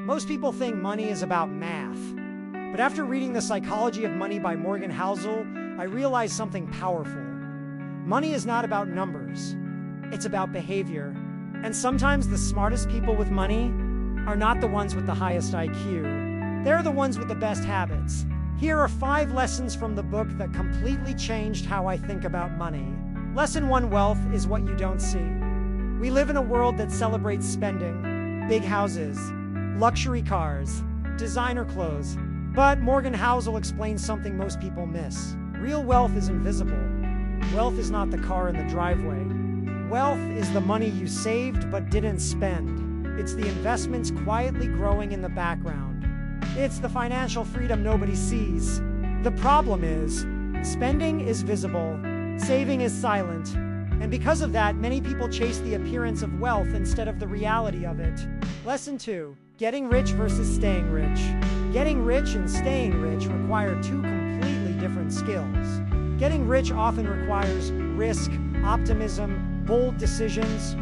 Most people think money is about math. But after reading The Psychology of Money by Morgan Housel, I realized something powerful. Money is not about numbers. It's about behavior. And sometimes the smartest people with money are not the ones with the highest IQ. They're the ones with the best habits. Here are 5 lessons from the book that completely changed how I think about money. Lesson 1: wealth is what you don't see. We live in a world that celebrates spending, big houses, luxury cars, designer clothes. But Morgan Housel explains something most people miss. Real wealth is invisible. Wealth is not the car in the driveway. Wealth is the money you saved but didn't spend. It's the investments quietly growing in the background. It's the financial freedom nobody sees. The problem is, spending is visible, saving is silent, and because of that, many people chase the appearance of wealth instead of the reality of it. Lesson 2: getting rich versus staying rich. Getting rich and staying rich require 2 completely different skills. Getting rich often requires risk, optimism, bold decisions,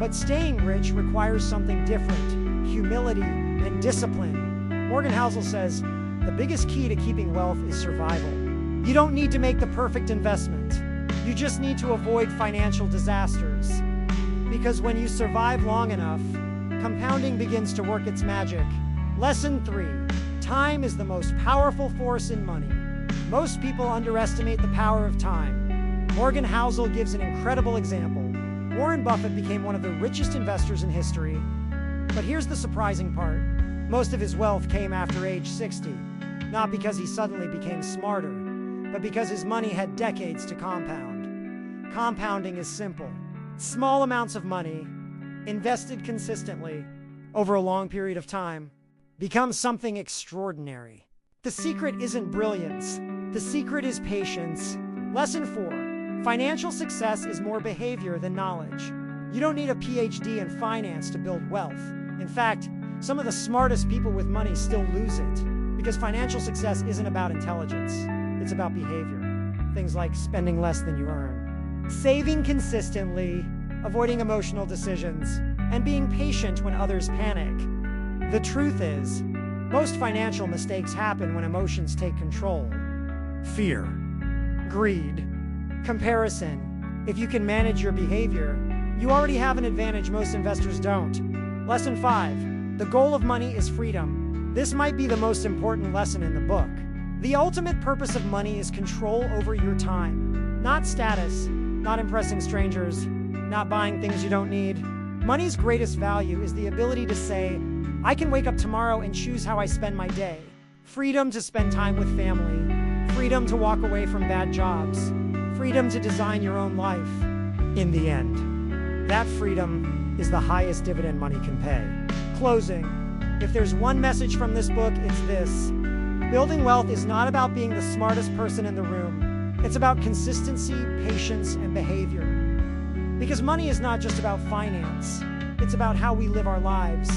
but staying rich requires something different: humility and discipline. Morgan Housel says, the biggest key to keeping wealth is survival. You don't need to make the perfect investment. You just need to avoid financial disasters. Because when you survive long enough, compounding begins to work its magic. Lesson 3: time is the most powerful force in money. Most people underestimate the power of time. Morgan Housel gives an incredible example. Warren Buffett became one of the richest investors in history. But here's the surprising part. Most of his wealth came after age 60. Not because he suddenly became smarter, but because his money had decades to compound. Compounding is simple. Small amounts of money, invested consistently, over a long period of time, become something extraordinary. The secret isn't brilliance. The secret is patience. Lesson 4: financial success is more behavior than knowledge. You don't need a PhD in finance to build wealth. In fact, some of the smartest people with money still lose it, because financial success isn't about intelligence. It's about behavior. Things like spending less than you earn, saving consistently, avoiding emotional decisions, and being patient when others panic. The truth is, most financial mistakes happen when emotions take control. Fear, greed, comparison. If you can manage your behavior, you already have an advantage most investors don't. Lesson 5: the goal of money is freedom. This might be the most important lesson in the book. The ultimate purpose of money is control over your time. Not status, not impressing strangers, not buying things you don't need. Money's greatest value is the ability to say, I can wake up tomorrow and choose how I spend my day. Freedom to spend time with family. Freedom to walk away from bad jobs. Freedom to design your own life. In the end, that freedom is the highest dividend money can pay. Closing. If there's one message from this book, it's this. Building wealth is not about being the smartest person in the room. It's about consistency, patience, and behavior. Because money is not just about finance. It's about how we live our lives.